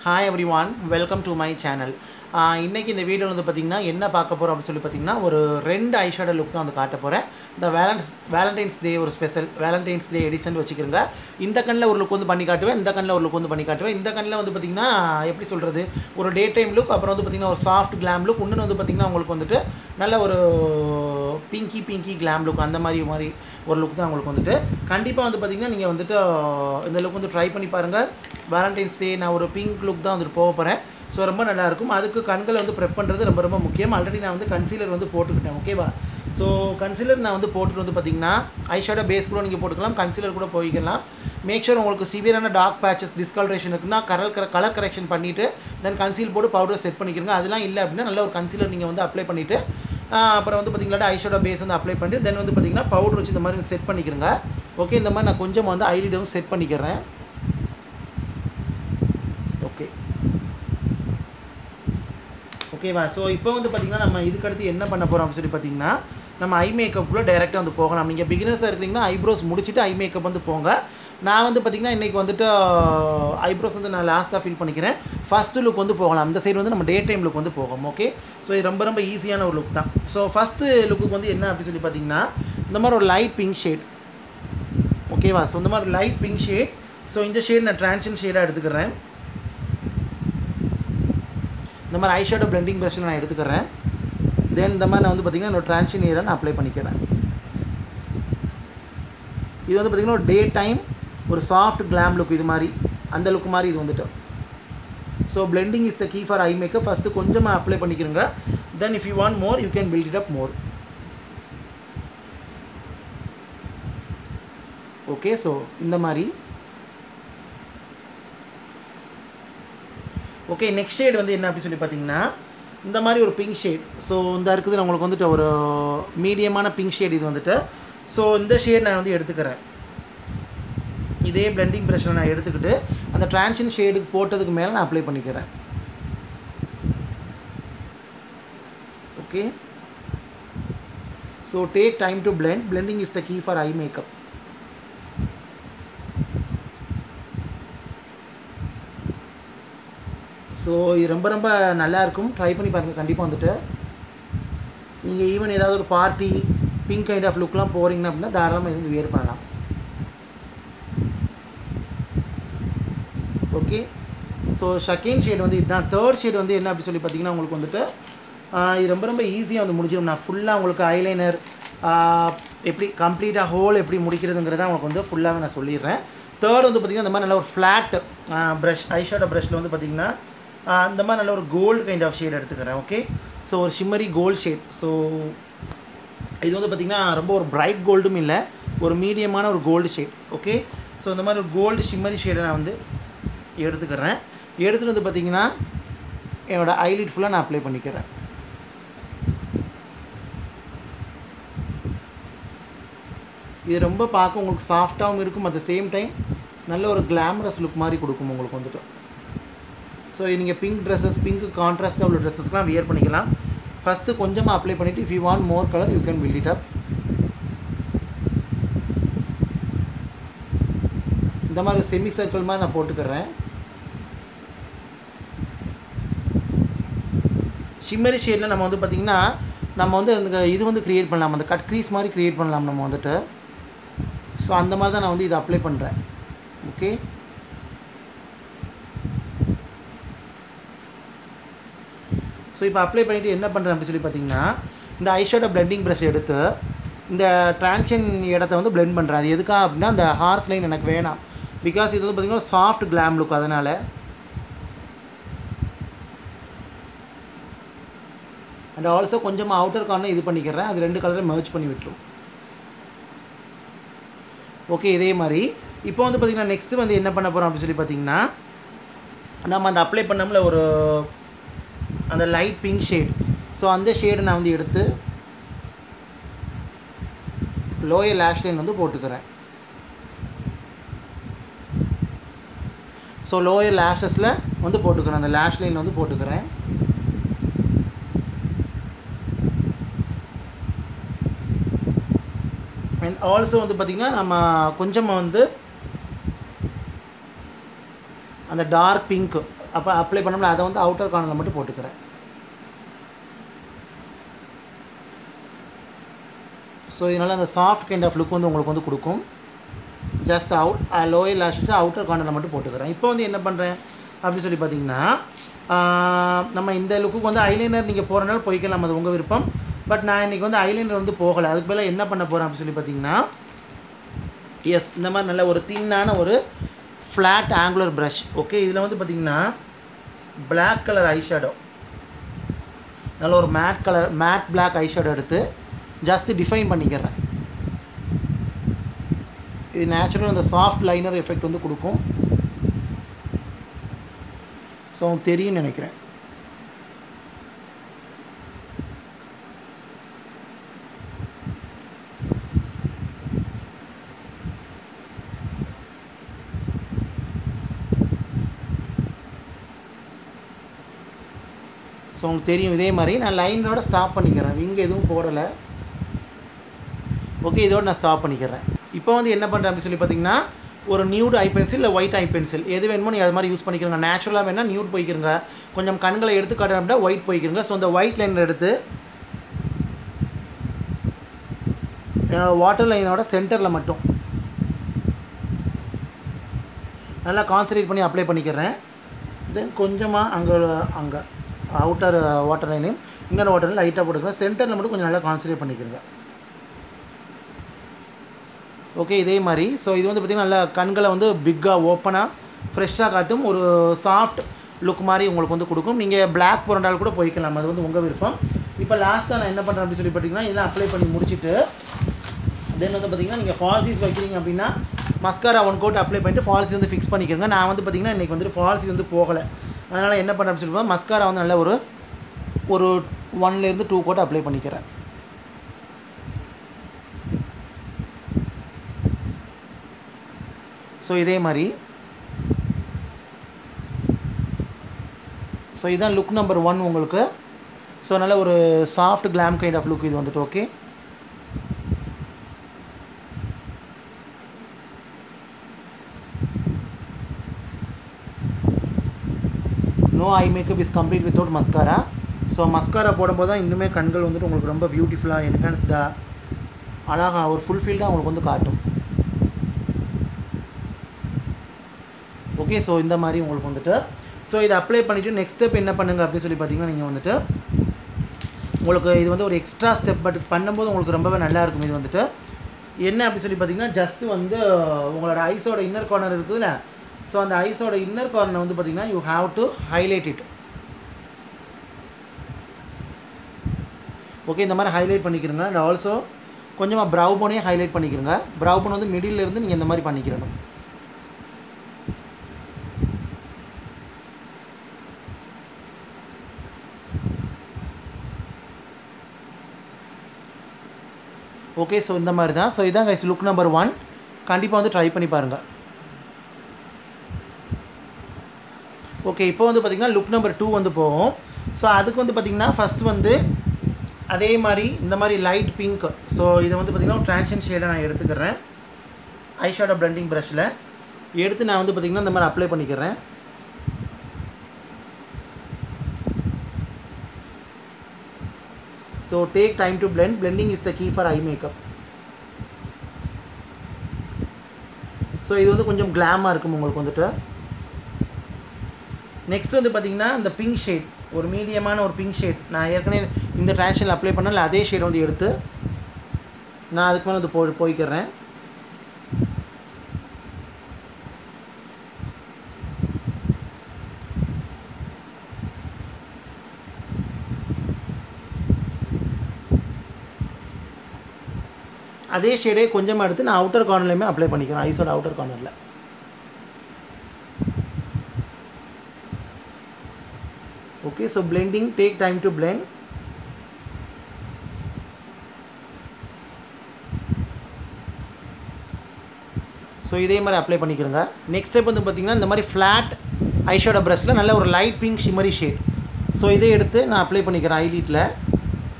Hi everyone, welcome to my channel. இன்னைக்கு இந்த வீடியோல வந்து பாத்தீங்கன்னா என்ன பார்க்க போறோம் அப்படி சொல்லி பாத்தீங்கன்னா ஒரு ரெண்டு ஐ ஷேடோ லுக் தான் வந்து காட்ட போறேன். இந்த வேலண்டைன்ஸ் டே ஒரு ஸ்பெஷல் வேலண்டைன்ஸ் டே எடிஷன் வச்சுக்கிறங்க. இந்த கண்ணுல ஒரு லுக் வந்து பண்ணி காட்டுவேன், இந்த கண்ணுல ஒரு லுக் வந்து பண்ணி காட்டுவேன். இந்த கண்ணுல வந்து பாத்தீங்கன்னா எப்படி சொல்றது ஒரு டே டைம் லுக், அப்புறம் வந்து பாத்தீங்கன்னா ஒரு சாஃப்ட் கிளாம் லுக், இன்னொன்னு வந்து பாத்தீங்கன்னா உங்களுக்கு வந்துட்டு நல்ல ஒரு பிங்கி கிளாம் லுக் அந்த மாதிரி ஒரு லுக் தான் உங்களுக்கு வந்துட்டு கண்டிப்பாக வந்து பார்த்தீங்கன்னா நீங்கள் வந்துட்டு இந்த லுக் வந்து ட்ரை பண்ணி பாருங்கள். வேலண்டைன்ஸ் டே நான் ஒரு பிங்க் லுக் தான் வந்துட்டு போக போகிறேன். ஸோ ரொம்ப நல்லாயிருக்கும். அதுக்கு கண்களை வந்து ப்ரெப் பண்ணுறது ரொம்ப முக்கியம். ஆல்ரெடி நான் வந்து கன்சீலர் வந்து போட்டுக்கிட்டேன், ஓகேவா? ஸோ கன்சீலர் நான் வந்து போட்டுட்டு வந்து பார்த்தீங்கன்னா ஐ ஷேடோ பேஸ் கூட நீங்கள் போட்டுக்கலாம், கன்சீலர் கூட போய்க்கலாம். மேக் ஷூர் உங்களுக்கு சிவியரான டார்க் பேச்சஸ் டிஸ்கலரேஷன் இருக்குன்னா கலர் கரெக்ஷன் பண்ணிவிட்டு தென் கன்சீல் போட்டு பவுடர் செட் பண்ணிக்கிறங்க. அதெல்லாம் இல்லை அப்படின்னா நல்ல ஒரு கன்சீலர் நீங்கள் வந்து அப்ளை பண்ணிவிட்டு அப்புறம் வந்து பார்த்திங்களா ஐ ஷேடோ பேஸ் வந்து அப்ளை பண்ணிட்டு தென் வந்து பார்த்திங்கன்னா பவுடர் வச்சு இந்த மாதிரி செட் பண்ணிக்கிறேங்க. ஓகே, இந்த மாதிரி நான் கொஞ்சம் வந்து ஐலிடும் செட் பண்ணிக்கிறேன். ஓகேவா? ஸோ இப்போ வந்து பார்த்திங்கன்னா நம்ம இதுக்கடுத்து என்ன பண்ண போகிறோம் அப்படின்னு சொல்லி பார்த்திங்கன்னா நம்ம ஐ மேக்கப்புக்குள்ளே டைரெக்டாக வந்து போகலாம். நீங்கள் பிகினர்ஸாக இருக்கிறீங்கன்னா ஐப்ரோஸ் முடிச்சுட்டு ஐ மேக்கப் வந்து போங்க. நான் வந்து பார்த்திங்கன்னா இன்றைக்கி வந்துட்டு ஐப்ரோஸ் வந்து நான் லாஸ்ட்டாக ஃபில் பண்ணிக்கிறேன். ஃபஸ்ட்டு லுக் வந்து போகலாம். அந்த சைடு வந்து நம்ம டே டைம் லுக் வந்து போகும். ஓகே, ஸோ இது ரொம்ப ஈஸியான ஒரு லுக் தான். ஸோ ஃபஸ்ட்டு லுக்கு வந்து என்ன அப்படின்னு சொல்லி பார்த்திங்கன்னா இந்த மாதிரி ஒரு லைட் பிங்க் ஷேட், ஓகேவா? ஸோ இந்த மாதிரி லைட் பிங்க் ஷேட். ஸோ இந்த ஷேட் நான் ட்ரான்ஷன் ஷேடாக எடுத்துக்கிறேன். இந்த மாதிரி ஐ ஷேடோ பிளெண்டிங் ப்ரஷில் நான் எடுத்துக்கிறேன். தென் இந்த மாதிரி நான் வந்து பார்த்திங்கன்னா என்னோட ட்ரான்ஷன் ஏரியா நான் அப்ளை பண்ணிக்கிறேன். இது வந்து பார்த்திங்கன்னா ஒரு டே டைம் ஒரு சாஃப்ட் கிளாம் லுக், இது மாதிரி அந்த லுக் மாதிரி இது வந்துட்டு. So blending is the key for eye makeup. First கொஞ்சமாக அப்ளை பண்ணிக்கிறங்க. Then if you want more you can build it up more. Okay, so இந்த மாதிரி. ஓகே, நெக்ஸ்ட் ஷேட் வந்து என்ன அப்படி சொல்லி பார்த்தீங்கன்னா இந்த மாதிரி ஒரு பிங்க் ஷேட். ஸோ இந்த இருக்குது உங்களுக்கு வந்துட்டு ஒரு மீடியமான பிங்க் ஷேட் இது வந்துட்டு. ஸோ இந்த ஷேட் நான் வந்து எடுத்துக்கிறேன். இதே பிளெண்டிங் ப்ரஷில் நான் எடுத்துக்கிட்டு அந்த ட்ரான்ஷன் ஷேடுக்கு போட்டதுக்கு மேலே நான் அப்ளை பண்ணிக்கிறேன். Okay, so take time to blend. Blending is the key for eye makeup. So இது ரொம்ப நல்லாயிருக்கும். ட்ரை பண்ணி பாருங்கள் கண்டிப்பாக வந்துட்டு. நீங்கள் ஈவன் ஏதாவது ஒரு பார்ட்டி பிங்க் கைண்ட் ஆஃப் லுக்லாம் போகிறீங்கன்னா அப்படின்னா தாராளமாக இது வியர் பண்ணலாம். ஓகே, ஸோ செகண்ட் ஷேட் வந்து இதுதான். தேர்ட் ஷேட் வந்து என்ன அப்படி சொல்லி பார்த்தீங்கன்னா உங்களுக்கு வந்துட்டு இது ரொம்ப ஈஸியாக வந்து முடிஞ்சிடும். நான் ஃபுல்லாக உங்களுக்கு ஐலைனர் எப்படி கம்ப்ளீட்டாக ஹோல் எப்படி முடிக்கிறதுங்கிறத உங்களுக்கு வந்து ஃபுல்லாகவே நான் சொல்லிடுறேன். தேர்ட் வந்து பார்த்திங்கன்னா இந்த மாதிரி நல்ல ஒரு ஃப்ளாட் ப்ரஷ் ஐ ஷேடோ ப்ரஷில் வந்து பார்த்திங்கன்னா இந்த மாதிரி நல்ல ஒரு கோல்டு கைண்ட் ஆஃப் ஷேட் எடுத்துக்கிறேன். ஓகே, ஸோ ஒரு ஷிம்மரி கோல்டு ஷேட். ஸோ இது வந்து பார்த்திங்கன்னா ரொம்ப ஒரு பிரைட் கோல்டும் இல்லை, ஒரு மீடியமான ஒரு கோல்டு ஷேட். ஓகே, ஸோ இந்த மாதிரி ஒரு கோல்டு ஷிம்மரி ஷேடை நான் வந்து எடுத்துக்கிறேன். எடுத்துகிட்டு வந்து பார்த்திங்கன்னா என்னோடய ஐலிட் ஃபுல்லாக நான் அப்ளை பண்ணிக்கிறேன். இது ரொம்ப பார்க்க உங்களுக்கு சாஃப்டாகவும் இருக்கும், அட் த சேம் டைம் நல்ல ஒரு கிளாமரஸ் லுக் மாதிரி கொடுக்கும் உங்களுக்கு வந்துட்டு. ஸோ நீங்கள் பிங்க் ட்ரெஸ்ஸஸ், பிங்க் கான்ட்ராஸ்ட்டாக உள்ள ட்ரெஸ்ஸஸ்லாம் வியர் பண்ணிக்கலாம். ஃபஸ்ட்டு கொஞ்சமாக அப்ளை பண்ணிவிட்டு if you want more colour you can build it up. இந்த மாதிரி செமி சர்க்கிள் மாதிரி நான் போட்டுக்கிறேன். ஷிம்மரி ஷேடில் நம்ம வந்து பார்த்திங்கன்னா நம்ம வந்து அந்த இது வந்து க்ரியேட் பண்ணலாம், அந்த கட் க்ரீஸ் மாதிரி க்ரியேட் பண்ணலாம் நம்ம வந்துட்டு. ஸோ அந்த மாதிரி தான் நான் வந்து இதை அப்ளை பண்ணுறேன். ஓகே, ஸோ இப்போ அப்ளை பண்ணிவிட்டு என்ன பண்ணுறேன் அப்படின்னு சொல்லி பார்த்தீங்கன்னா இந்த ஐ ஷேடோ பிளெண்டிங் ப்ரஷ் எடுத்து இந்த ட்ரான்ஷன் இடத்த வந்து பிளெண்ட் பண்ணுறேன். அது எதுக்காக அப்படின்னா அந்த ஹார்ஸ் லைன் எனக்கு வேணாம். பிகாஸ் இது வந்து பார்த்திங்கன்னா சாஃப்ட் கிளாம் லுக், அதனால். அண்ட் ஆல்சோ கொஞ்சமாக அவுட்டர் கார்னர் இது பண்ணிக்கிறேன். அது ரெண்டு கலரை மெர்ஜ் பண்ணி விட்டுரும். ஓகே, இதே மாதிரி இப்போ வந்து பார்த்திங்கன்னா நெக்ஸ்ட்டு வந்து என்ன பண்ண போகிறோம் அப்படின்னு சொல்லி பார்த்திங்கன்னா நம்ம அந்த அப்ளை பண்ணோம்ல ஒரு அந்த லைட் பிங்க் ஷேட். ஸோ அந்த ஷேடை நான் வந்து எடுத்து லோயர் லேஷ் லைன் வந்து போட்டுக்கிறேன். ஸோ லோயர் லேஷஸில் வந்து போட்டுக்கிறேன், அந்த லேஷ் லைன் வந்து போட்டுக்கிறேன். அண்ட் ஆல்சோ வந்து பார்த்திங்கன்னா நம்ம கொஞ்சமாக வந்து அந்த டார்க் பிங்க் அப்ளை பண்ணோம்ல அதை வந்து அவுட்டர் கார்னரில் மட்டும் போட்டுக்கிறேன். ஸோ இதனால் அந்த சாஃப்ட் கைண்ட் ஆஃப் லுக் வந்து உங்களுக்கு வந்து கொடுக்கும். ஜஸ்ட் லோயர் லேஷஸ் அவுட்டர் கார்னரில் மட்டும் போட்டுக்கிறேன். இப்போ வந்து என்ன பண்ணுறேன் அப்படின்னு சொல்லி பார்த்தீங்கன்னா, நம்ம இந்த லுக்குக்கு வந்து ஐலைனர் நீங்கள் போகிறனால போய்க்கலாம், அது உங்கள் விருப்பம். பட் நான் இன்றைக்கி வந்து ஐலைனர் வந்து போகலை. அதுக்கு பதிலாக என்ன பண்ண போகிறேன் அப்படின்னு சொல்லி பார்த்தீங்கன்னா, எஸ் இந்த மாதிரி நல்ல ஒரு தின்னான ஒரு ஃப்ளாட் ஆங்குலர் ப்ரஷ். ஓகே, இதில் வந்து பார்த்திங்கன்னா பிளாக் கலர் ஐஷேடோ, நல்ல ஒரு மேட் பிளாக் ஐஷேடோ எடுத்து ஜஸ்ட்டு டிஃபைன் பண்ணிக்கிறேன். இது நேச்சுரல் அந்த சாஃப்ட் லைனர் எஃபெக்ட் வந்து கொடுக்கும். ஸோ தெரியும்னு நினைக்கிறேன். ஸோ உங்களுக்கு தெரியும். இதே மாதிரி நான் லைனோட ஸ்டாப் பண்ணிக்கிறேன், இங்கே எதுவும் போடலை. ஓகே, இதோடு நான் ஸ்டாப் பண்ணிக்கிறேன். இப்போ வந்து என்ன பண்ணுறேன் அப்படின்னு சொல்லி பார்த்தீங்கன்னா, ஒரு நியூட் ஐ பென்சில் இல்லை ஒயிட் ஐ பென்சில் எது வேணுமோ நீங்கள் அது மாதிரி யூஸ் பண்ணிக்கிறங்க. நேச்சுரலாக வேணால் நியூட் போய்க்கிறங்க, கொஞ்சம் கண்களை எடுத்து காட்டுறேன் அப்படின்னா ஒயிட் போய்க்கிறங்க. ஸோ அந்த ஒயிட் லைனர் எடுத்து என்னோடய வாட்டர் லைனோட சென்டரில் மட்டும் நல்லா கான்சன்ட்ரேட் பண்ணி அப்ளை பண்ணிக்கிறேன். தென் கொஞ்சமாக அங்கே அவுட்டர் வாட்டர் லைனையும் இன்னொரு வாட்டர் லைன் லைட்டாக போட்டுக்கிறேன். சென்டரில் மட்டும் கொஞ்சம் நல்லா கான்சன்ட்ரேட் பண்ணிக்கிறங்க. ஓகே, இதே மாதிரி. ஸோ இது வந்து பார்த்திங்கன்னா நல்லா கண்களை வந்து பிக்காக ஓப்பனாக ஃப்ரெஷ்ஷாக காட்டும், ஒரு சாஃப்ட் லுக் மாதிரி உங்களுக்கு வந்து கொடுக்கும். நீங்கள் பிளாக் போகிறனால கூட போய்க்கலாம், அது வந்து உங்கள் விருப்பம். இப்போ லாஸ்ட்டாக நான் என்ன பண்ணுறேன் அப்படின்னு சொல்லி பார்த்தீங்கன்னா, இதெல்லாம் அப்ளை பண்ணி முடிச்சுட்டு தென் வந்து பார்த்திங்கன்னா நீங்கள் ஃபால்ஸிஸ் வைக்கிறீங்க அப்படின்னா மஸ்காரா 1 கோட் அப்ளை பண்ணிட்டு ஃபால்ஸி வந்து ஃபிக்ஸ் பண்ணிக்கிறங்க. நான் வந்து பார்த்திங்கன்னா இன்றைக்கி வந்துட்டு ஃபால்ஸி வந்து போகலை, அதனால் என்ன பண்ணுறேன் அப்படின்னு சொல்லி மஸ்காரா வந்து நல்ல ஒரு 1 to 2 கோட் அப்ளை பண்ணிக்கிறேன். ஸோ இதே மாதிரி. ஸோ இதுதான் லுக் நம்பர் 1 உங்களுக்கு. ஸோ நல்ல ஒரு soft glam kind of look இது வந்துட்டு. Okay, no eye makeup is complete without mascara. So mascara போடும்போது தான் இன்னுமே கண்கள் வந்துட்டு உங்களுக்கு ரொம்ப பியூட்டிஃபுல்லாக என்ஹான்ஸ்டாக அழகாக ஒரு ஃபுல்ஃபில்டாக உங்களுக்கு வந்து காட்டும். ஓகே, ஸோ இந்த மாதிரி உங்களுக்கு வந்துட்டு. ஸோ இதை அப்ளை பண்ணிவிட்டு நெக்ஸ்ட் ஸ்டெப் என்ன பண்ணுங்கள் அப்படின்னு சொல்லி பார்த்தீங்கன்னா, நீங்கள் வந்துட்டு உங்களுக்கு இது வந்து ஒரு எக்ஸ்ட்ரா ஸ்டெப், பட் பண்ணும்போது உங்களுக்கு ரொம்பவே நல்லாயிருக்கும். இது வந்துட்டு என்ன அப்படி சொல்லி பார்த்தீங்கன்னா, ஜஸ்ட்டு வந்து உங்களோட ஐஸோட இன்னர் கார்னர் இருக்குதுல்ல, ஸோ அந்த ஐஸோட இன்னர் கார்னர் வந்து பார்த்திங்கன்னா you have to highlight it. Okay, இந்த மாதிரி ஹைலைட் பண்ணிக்கிறங்க. அண்ட் ஆல்சோ கொஞ்சமாக ப்ரௌ போனே ஹைலைட் பண்ணிக்கிறங்க. ப்ரௌ போன் வந்து மிடில் இருந்து நீங்கள் இந்த மாதிரி பண்ணிக்கிறணும். ஓகே, ஸோ இந்த மாதிரி தான். ஸோ இதான் கைஸ் லுக் நம்பர் 1. கண்டிப்பாக வந்து ட்ரை பண்ணி பாருங்கள். ஓகே, இப்போ வந்து பார்த்திங்கன்னா லுக் நம்பர் 2 வந்து போகும். ஸோ அதுக்கு வந்து பார்த்திங்கன்னா ஃபஸ்ட் வந்து அதே மாதிரி இந்த மாதிரி லைட் பிங்க். ஸோ இதை வந்து பார்த்திங்கன்னா ட்ரான்ஷன் ஷேடை நான் எடுத்துக்கிறேன். ஐஷேடோ பிளெண்டிங் ப்ரஷில் எடுத்து நான் வந்து பார்த்திங்கன்னா இந்த மாதிரி அப்ளை பண்ணிக்கிறேன். So take time to blend. Blending is the key for eye makeup. So இது வந்து கொஞ்சம் கிளாமாக இருக்கும் உங்களுக்கு வந்துட்டு. நெக்ஸ்ட் வந்து பார்த்திங்கன்னா இந்த பிங்க் ஷேட், ஒரு மீடியமான ஒரு பிங்க் ஷேட் நான் ஏற்கனவே இந்த ட்ரான்ஷனில் அப்ளை பண்ணல, அதே ஷேட் வந்து எடுத்து நான் அதுக்கு மேலே வந்து போய்க்கிறேன். அதே ஷேடே கொஞ்சமாக எடுத்து நான் அவுட்டர் கார்னர்லையுமே அப்ளை பண்ணிக்கிறேன், ஐஸோட அவுட்டர் கார்னரில். Okay, so blending, take time to blend. So இதே மாதிரி அப்ளை பண்ணிக்கிறேங்க. நெக்ஸ்ட் ஸ்டெப் வந்து பார்த்திங்கன்னா இந்த மாதிரி ஃப்ளாட் ஐஷேடோ ப்ரஷில் நல்ல ஒரு light pink shimmery shade. So இதை எடுத்து நான் அப்ளை பண்ணிக்கிறேன் ஐலிட்டில்.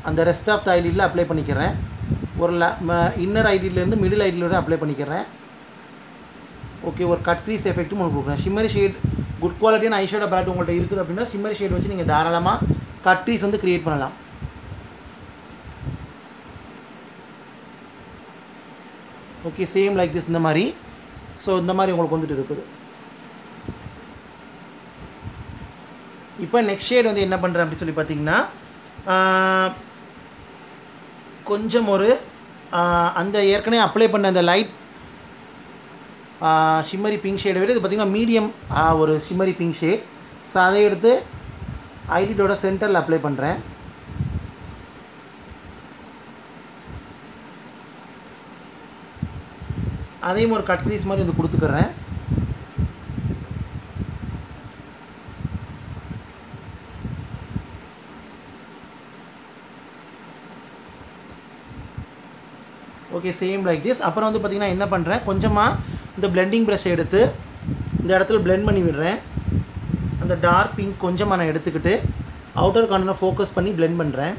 அந்த ரெஸ்ட் ஆஃப் த ஐலிட்டில் அப்ளை பண்ணிக்கிறேன். ஒரு இன்னர் ஐடியிலேருந்து மிடில் ஐடியில் அப்ளை பண்ணிக்கிறேன். ஓகே, ஒரு கட் க்ரீஸ் எஃபெக்ட்டும் உங்களுக்கு கொடுக்குறேன். ஷிம்மரி ஷேட் குட் குவாலிட்டியான ஐஷேடோ பேலட் உங்கள்கிட்ட இருக்குது அப்படின்னா ஷிம்மரி ஷேட் வச்சு நீங்கள் தாராளமாக கட் க்ரீஸ் வந்து க்ரியேட் பண்ணலாம். ஓகே, சேம் லைக் திஸ் இந்த மாதிரி. ஸோ இந்த மாதிரி உங்களுக்கு வந்துட்டு இருக்குது. இப்போ நெக்ஸ்ட் ஷேட் வந்து என்ன பண்ணுறேன் அப்படி சொல்லி பார்த்தீங்கன்னா கொஞ்சம் ஒரு அந்த ஏற்கனவே அப்ளை பண்ண அந்த லைட் ஷிம்மரி பிங்க் ஷேடை விட இது பார்த்திங்கன்னா மீடியம் ஒரு ஷிம்மரி பிங்க் ஷேட். ஸோ அதை எடுத்து ஐலிடோட சென்டரில் அப்ளை பண்ணுறேன். அதையும் ஒரு கட் க்ரீஸ் மாதிரி வந்து கொடுத்துக்கிறேன். Okay, same like this. அப்புறம் வந்து பார்த்திங்கன்னா என்ன பண்ணுறேன், கொஞ்சமாக இந்த பிளெண்டிங் ப்ரஷ் எடுத்து இந்த இடத்துல பிளெண்ட் பண்ணி விடுறேன். அந்த டார்க் பிங்க் கொஞ்சமாக நான் எடுத்துக்கிட்டு அவுட்டர் கார்னரை ஃபோக்கஸ் பண்ணி பிளெண்ட் பண்ணுறேன்.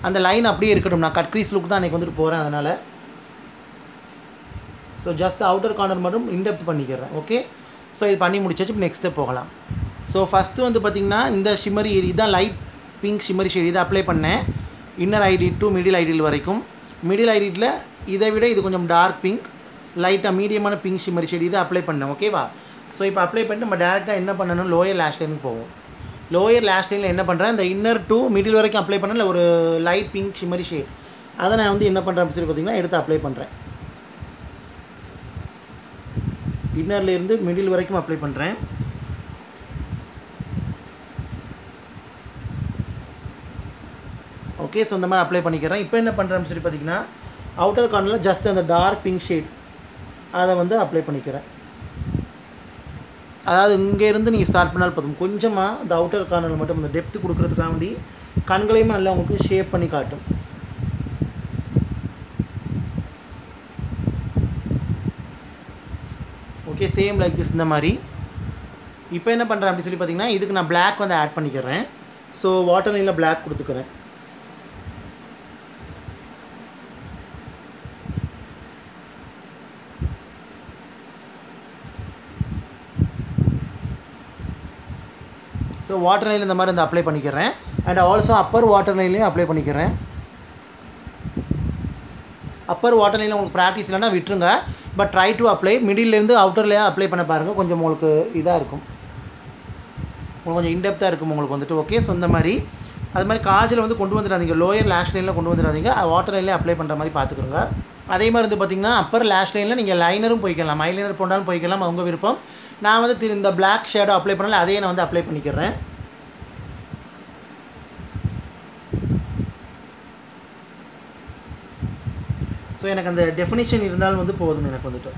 அந்த லைன் அப்படியே இருக்கட்டும், நான் கட் க்ரீஸ் லுக் தான் அன்றைக்கி வந்துட்டு போகிறேன். அதனால் ஸோ ஜஸ்ட் அவுட்டர் கார்னர் மட்டும் இன்டெப்த் பண்ணிக்கிறேன். ஓகே, ஸோ இது பண்ணி முடிச்சாச்சு. இப்போ நெக்ஸ்ட்டு போகலாம். ஸோ ஃபஸ்ட்டு வந்து பார்த்திங்கன்னா இந்த ஷிம்மரி இதுதான் லைட் பிங்க் ஷிம்மரி ஷேட். இதை அப்ளை பண்ணேன் inner idle to middle idle வரைக்கும். மிடில் ஐடியில் இதை விட இது கொஞ்சம் டார்க் பிங்க், லைட்டாக மீடியமான பிங்க் ஷிம்மரி ஷேட் இதை அப்ளை பண்ணேன். ஓகேவா? ஸோ இப்போ அப்ளை பண்ணிட்டு நம்ம டேரெக்டாக என்ன பண்ணணும், லோயர் லேஷ் லைனுக்கு போவோம். லோயர் லேஷ் லைனில் என்ன பண்ணுறேன், இந்த இன்னர் டு மிடில் வரைக்கும் அப்ளை பண்ணல ஒரு லைட் பிங்க் ஷிம்மரி ஷேட். அதை நான் வந்து என்ன பண்ணுறேன் அப்படின்னு சொல்லி பார்த்திங்கன்னா எடுத்து அப்ளை பண்ணுறேன். இன்னர்லேருந்து மிடில் வரைக்கும் அப்ளை பண்ணுறேன். ஓகே, ஸோ இந்த மாதிரி அப்ளை பண்ணிக்கிறேன். இப்போ என்ன பண்ணுறேன்னு சொல்லி பார்த்திங்கன்னா அவுட்டர் கார்னரில் ஜஸ்ட் அந்த டார்க் பிங்க் ஷேட் அதை வந்து அப்ளை பண்ணிக்கிறேன். அதாவது இங்கேருந்து நீங்கள் ஸ்டார்ட் பண்ணாலும் போதும், கொஞ்சமாக அந்த அவுட்டர் கார்னரில் மட்டும் அந்த டெப்த்து கொடுக்குறதுக்காக வேண்டி கண்களையுமே நல்லா உங்களுக்கு ஷேப் பண்ணி காட்டும். ஓகே, சேம் லைக் திஸ் இந்த மாதிரி. இப்போ என்ன பண்ணுறேன் அப்படி சொல்லி பார்த்தீங்கன்னா இதுக்கு நான் பிளாக் வந்து ஆட் பண்ணிக்கிறேன். ஸோ வாட்டர் லைனில் பிளாக் கொடுத்துக்கிறேன். ஸோ வாட்டர் லைனில் இந்த மாதிரி வந்து அப்ளை பண்ணிக்கிறேன். அண்ட் ஆல்சோ அப்பர் வாட்டர் லைன்லேயும் அப்ளை பண்ணிக்கிறேன். அப்பர் வாட்டர் லைனில் உங்களுக்கு ப்ராக்டிஸ் இல்லைன்னா விட்டுருங்க. பட் ட்ரை டு அப்ளை மிடில்லேருந்து அவுட்டர்லேயே அப்ளை பண்ண பாருங்கள். கொஞ்சம் உங்களுக்கு இதாக இருக்கும், உங்களுக்கு கொஞ்சம் இன்டெப்த்தாக இருக்கும் உங்களுக்கு வந்துட்டு. ஓகே, ஸோ இந்த மாதிரி அது மாதிரி காஜில் வந்து கொண்டு வந்துடாதீங்க, லோயர் லேஷ் லைனில் கொண்டு வந்துடாதீங்க, வாட்டர் லைன்லேயே அப்ளை பண்ணுற மாதிரி பார்த்துக்குறோங்க. அதே மாதிரி வந்து பார்த்திங்கன்னா அப்பர் லேஷ் லைனில் நீங்கள் லைனரும் போய்க்கலாம், ஐலைனர் போட்டாலும் போய்க்கலாம், அவங்க விருப்பம். நான் வந்து இந்த பிளாக் ஷேடோ அப்ளை பண்ணல, அதையே நான் வந்து அப்ளை பண்ணிக்கிறேன். ஸோ எனக்கு அந்த டெஃபினிஷன் இருந்தாலும் வந்து போதும் எனக்கு வந்துட்டு.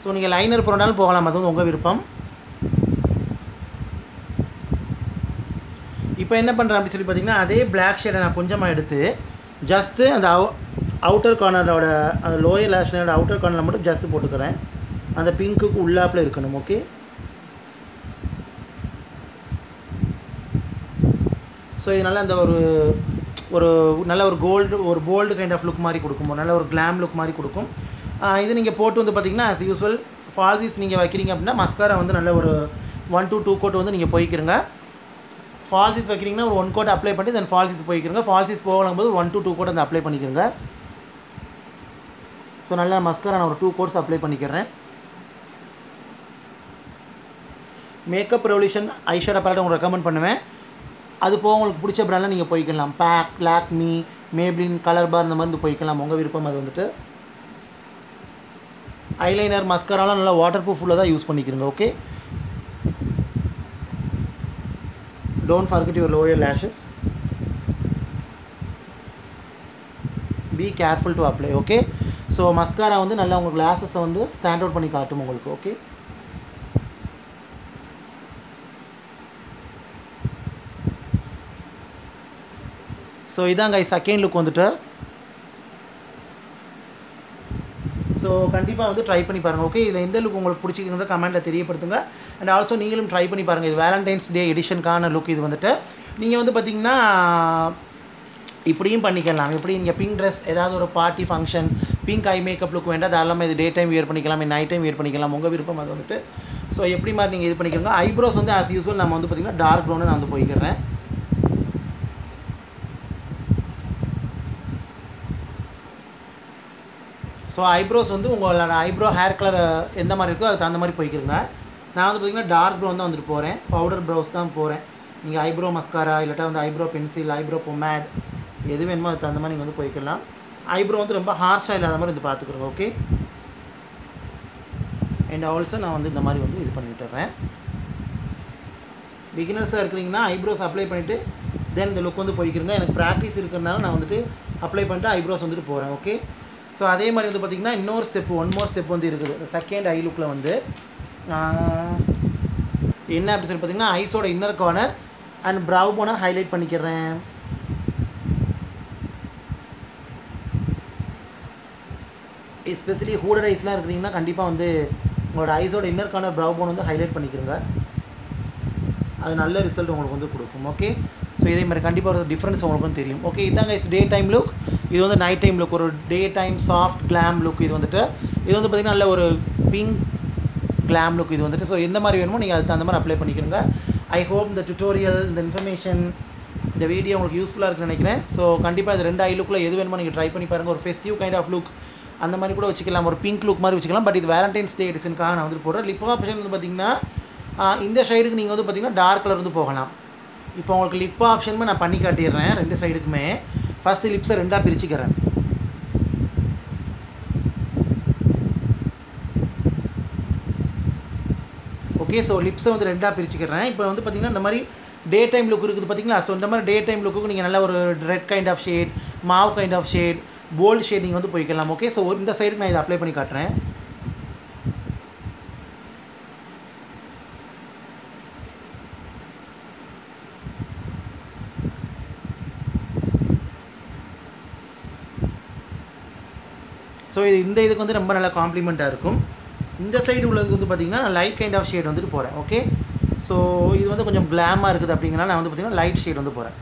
ஸோ நீங்கள் லைனர் போனாலும் போகலாம், அது வந்து உங்கள் விருப்பம். இப்போ என்ன பண்ணுறேன் அப்படி சொல்லி பார்த்தீங்கன்னா அதே பிளாக் ஷேடை நான் கொஞ்சமாக எடுத்து ஜஸ்ட்டு அந்த அவுட்டர் கார்னரோட அந்த லோயர் லேஷ் லைனோட அவுட்டர் கார்னரில் மட்டும் ஜஸ்ட்டு போட்டுக்கிறேன். அந்த பிங்க்குக்கு உள்ளாப்பில் இருக்கணும். ஓகே, ஸோ இது நல்லா அந்த ஒரு நல்ல ஒரு போல்டு கைண்ட் ஆஃப் லுக் மாதிரி கொடுக்கும், ஒரு நல்ல ஒரு கிளாம் லுக் மாதிரி கொடுக்கும். இது நீங்கள் போட்டு வந்து பார்த்திங்கன்னா ஆஸ் யூஸ்வல் ஃபால்சிஸ் நீங்கள் வைக்கிறீங்க அப்படின்னா மஸ்காரா வந்து நல்ல ஒரு 1 to 2 கோட் வந்து நீங்கள் போய்க்கிறங்க. ஃபால்சிஸ் வைக்கிறீங்கன்னா ஒரு 1 கோட் அப்ளை பண்ணி தென் ஃபால்சிஸ் போய்க்கிறங்க. ஃபால்சிஸ் போகும்போது 1 to 2 கோட் வந்து அப்ளை பண்ணிக்கிறங்க. ஸோ நல்லா மஸ்காரா நான் ஒரு 2 கோட்ஸ் அப்ளை பண்ணிக்கிறேன். மேக்கப் ரெவல்யூஷன் ஐஷேடோ பேலட் உங்களுக்கு ரெக்கமெண்ட் பண்ணுவேன். அது போக உங்களுக்கு பிடிச்ச பிராண்டில் நீங்கள் போய்க்கலாம். பேக், லாக்மி, மேப்ளின், கலர் பார் இந்த மாதிரி போய்க்கலாம், உங்கள் விருப்பம். அது வந்துட்டு ஐலைனர் மஸ்காராலாம் நல்லா வாட்டர் ப்ரூஃபில் தான் யூஸ் பண்ணிக்கிறங்க. Okay, don't forget your lower lashes, be careful to apply. Okay, so mascara வந்து நல்லா உங்கள் கிளாஸஸை வந்து ஸ்டாண்ட் அவுட் பண்ணி காட்டும் உங்களுக்கு. ஓகே, ஸோ இதாங்க செகண்ட் லுக் வந்துட்டு. ஸோ கண்டிப்பாக வந்து ட்ரை பண்ணி பாருங்கள். ஓகே, இதில் எந்த லுக் உங்களுக்கு பிடிச்சிருக்கிறத கமெண்ட்டில் தெரியப்படுத்துங்க. அண்ட் ஆல்சோ நீங்களும் ட்ரை பண்ணி பாருங்கள். இது வேலண்டைன்ஸ் டே எடிஷனுக்கான லுக். இது வந்துட்டு நீங்கள் வந்து பார்த்திங்கன்னா இப்படியும் பண்ணிக்கலாம். எப்படி நீங்கள் பிங்க் ட்ரெஸ் ஏதாவது ஒரு party function pink eye makeup look வேண்டாம், தாராளமாக இது டே டைம் வியர் பண்ணிக்கலாம், நைட் டைம் வியர் பண்ணிக்கலாம், உங்கள் விருப்பம் அது வந்துட்டு. ஸோ எப்படி மாதிரி நீங்கள் இது பண்ணிக்கோங்க. ஐப்ரோஸ் வந்து ஆஸ் யூஸ்வல் நம்ம வந்து பார்த்திங்கன்னா டார்க் ப்ரௌன்னு நான் வந்து போய்க்கிறேன். ஸோ ஐப்ரோஸ் வந்து உங்களோட ஐப்ரோ ஹேர் கலர் எந்த மாதிரி இருக்கோ அதுக்கு தகுந்த மாதிரி போய்க்கிறங்க. நான் வந்து பார்த்திங்கன்னா டார்க் ப்ரௌன் தான் வந்துட்டு போகிறேன், பவுடர் ப்ரௌஸ் தான் போகிறேன். நீங்கள் ஐப்ரோ மஸ்காரா இல்லாட்டா வந்து ஐப்ரோ பென்சில், ஐப்ரோ பொமேட் எது வேணுமோ அதுக்கு தகுந்த மாதிரி நீங்கள் வந்து போய்க்கலாம். ஐப்ரோ வந்து ரொம்ப ஹார்ஷாக இல்லாத மாதிரி வந்து பார்த்துக்குறோங்க. ஓகே, அண்ட் ஆல்சோ நான் வந்து இந்த மாதிரி வந்து இது பண்ணிவிட்டுறேன். பிகினர்ஸாக இருக்கிறீங்கன்னா ஐப்ரோஸ் அப்ளை பண்ணிவிட்டு தென் இந்த லுக் வந்து போய்க்கிறங்க. எனக்கு ப்ராக்டிஸ் இருக்கிறதுனால நான் வந்துட்டு அப்ளை பண்ணிட்டு ஐப்ரோஸ் வந்துட்டு போகிறேன். ஓகே, ஸோ அதே மாதிரி வந்து பார்த்திங்கன்னா இன்னொரு ஸ்டெப்பு, ஒன் மோர் ஸ்டெப் வந்து இருக்குது. இந்த செகண்ட் ஐ லுக்கில் வந்து என்ன அப்படி சொல்லி பார்த்திங்கன்னா ஐஸோட இன்னர் கார்னர் அண்ட் ப்ரவ் போனால் ஹைலைட் பண்ணிக்கிறேன். எஸ்பெஷலி ஹூடட் ஐஸ்லாம் இருக்கிறீங்கன்னா கண்டிப்பாக வந்து உங்களோட ஐஸோட இன்னர் கார்னர் ப்ரவ் போன் வந்து ஹைலைட் பண்ணிக்கிறங்க. அது நல்ல ரிசல்ட் உங்களுக்கு வந்து கொடுக்கும். ஓகே, ஸோ இதே மாதிரி கண்டிப்பாக ஒரு டிஃப்ரென்ஸ் உங்களுக்கு வந்து தெரியும். ஓகே, இதாங்க இஸ் டே டைம் லுக். இது வந்து நைட் டைம் லுக், ஒரு day time soft glam look. இது வந்துட்டு இது வந்து பார்த்திங்கன்னா நல்ல ஒரு பிங்க் கிளாம் லுக் இது வந்துட்டு. ஸோ எந்த மாதிரி வேணுமோ நீங்கள் அதுக்கு அந்த மாதிரி அப்ளை பண்ணிக்கிறங்க. ஐ ஹோப் இந்த டியூட்டோரியல், இந்த இன்ஃபர்மேஷன், இந்த வீடியோ உங்களுக்கு யூஸ்ஃபுல்லாக இருக்குன்னு நினைக்கிறேன். ஸோ கண்டிப்பாக இது ரெண்டு ஐ லுக்கில் எது வேணுமோ நீங்கள் ட்ரை பண்ணி பாருங்கள். ஒரு ஃபெஸ்டிவ் கைண்ட் ஆஃப் லுக் அந்த மாதிரி கூட வச்சுக்கலாம், ஒரு பிங்க் லுக் மாதிரி வச்சுக்கலாம். பட் இது வேலண்டைன்ஸ் டே எடிஷனுக்காக நான் வந்து போடுறேன். லிப் ஆப்ஷன் வந்து பார்த்திங்கன்னா இந்த சைடுக்கு நீங்கள் வந்து பார்த்திங்கன்னா டார்க் கலர் வந்து போகலாம். இப்போ உங்களுக்கு லிப் ஆப்ஷனுமே நான் பண்ணி காட்டிடுறேன் ரெண்டு சைடுக்குமே. ஃபஸ்ட்டு லிப்ஸை ரெண்டாக பிரிச்சுக்கிறேன். ஓகே, ஸோ லிப்ஸை வந்து ரெண்டாக பிரிச்சுக்கிறேன். இப்போ வந்து பார்த்திங்கன்னா இந்த மாதிரி டே டைம் லுக் இருக்குது பார்த்திங்களா. ஸோ இந்த மாதிரி டே டைம் லுக்கு நீங்கள் நல்ல ஒரு red kind of shade, mauve kind of shade, bold shade நீங்கள் வந்து போய்க்கலாம். ஓகே, ஸோ இந்த சைடுக்கு நான் இதை அப்ளை பண்ணி காட்டுறேன். ஸோ இது இந்த இதுக்கு வந்து ரொம்ப நல்லா காம்ப்ளிமெண்ட்டாக இருக்கும். இந்த சைடு உள்ளதுக்கு வந்து பார்த்திங்கன்னா நான் லைட் கைண்ட் ஆஃப் ஷேட் வந்துட்டு போகிறேன். ஓகே, ஸோ இது வந்து கொஞ்சம் கிளாமாக இருக்குது அப்படிங்கிறனால நான் வந்து பார்த்திங்கன்னா லைட் ஷேட் வந்து போகிறேன்.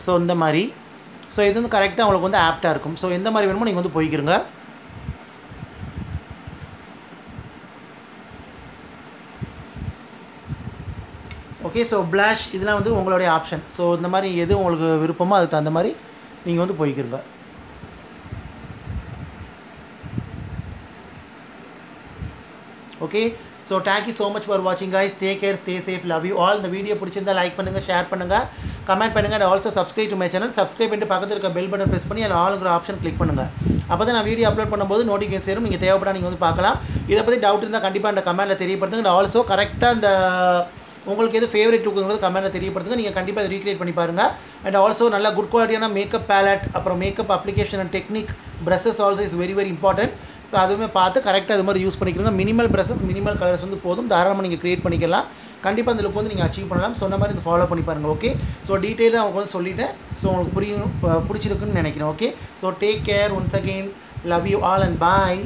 ஸோ இந்த மாதிரி ஸோ இது வந்து கரெக்டாக உங்களுக்கு வந்து ஆப்டாக இருக்கும். ஸோ எந்த மாதிரி வேணுமோ நீங்கள் வந்து போய்க்கிறங்க. ஓகே, ஸோ ப்ளாஷ் இதெல்லாம் வந்து உங்களுடைய ஆப்ஷன். ஸோ இந்த மாதிரி எது உங்களுக்கு விருப்பமோ அதுக்கு தகுந்த மாதிரி நீங்கள் வந்து போய்க்கிறங்க. Okay, so thank you so much for வாட்சிங் guys. Take care, stay safe, love you all. இந்த வீடியோ பிடிச்சிருந்தா லைக் பண்ணுங்கள், ஷேர் பண்ணுங்கள், கமெண்ட் பண்ணுங்கள். And also subscribe to my channel. Subscribe பண்ணிட்டு பக்கத்தில் இருக்க பெல் பட்டன் ப்ரெஸ் பண்ணி அதில் ஆளுங்கிற ஆப்ஷன் கிளிக் பண்ணுங்கள். அப்போ தான் நான் வீடியோ அப்லோட் பண்ணும்போது நோட்டிஃபிகேஷன் சேரும். நீங்கள் தேவைப்பட நீங்கள் வந்து பார்க்கலாம். இதை பற்றி டவுட் இருந்தால் கண்டிப்பாக அந்த கமெண்ட்டில் தெரியப்படுத்துங்க. அண்ட் ஆல்சோ கரெக்டாக இந்த உங்களுக்கு எது ஃபேவரட் லுக்குங்கிறது கமெண்ட்டில் தெரியப்படுத்துங்க. நீங்கள் கண்டிப்பாக அதை ரீக்ரியேட் பண்ணி பாருங்கள். அண்ட் ஆல்சோ நல்ல குட் குவாலிட்டியான மேக்கப் பேலட், அப்புறம் makeup application and technique, brushes also is very very important. So அதுவுமே பார்த்து கரெக்டாக அது மாதிரி யூஸ் பண்ணிக்கிறோங்க. மினிமல் ப்ரஷஸ், மினிமல் கலர்ஸ் வந்து போதும், தாராளமாக நீங்கள் க்ரியேட் பண்ணிக்கலாம். கண்டிப்பாக அந்த லுக் வந்து நீங்கள் அச்சீவ் பண்ணலாம். சொன்ன மாதிரி இந்த ஃபாலோ பண்ணி பாருங்கள். ஓகே, ஸோ டீட்டெயிலாக அவங்க வந்து சொல்லிவிட்டேன். ஸோ உங்களுக்கு பிடிச்சிருக்குன்னு நினைக்கிறேன். Okay, so take care once again, love you all and bye.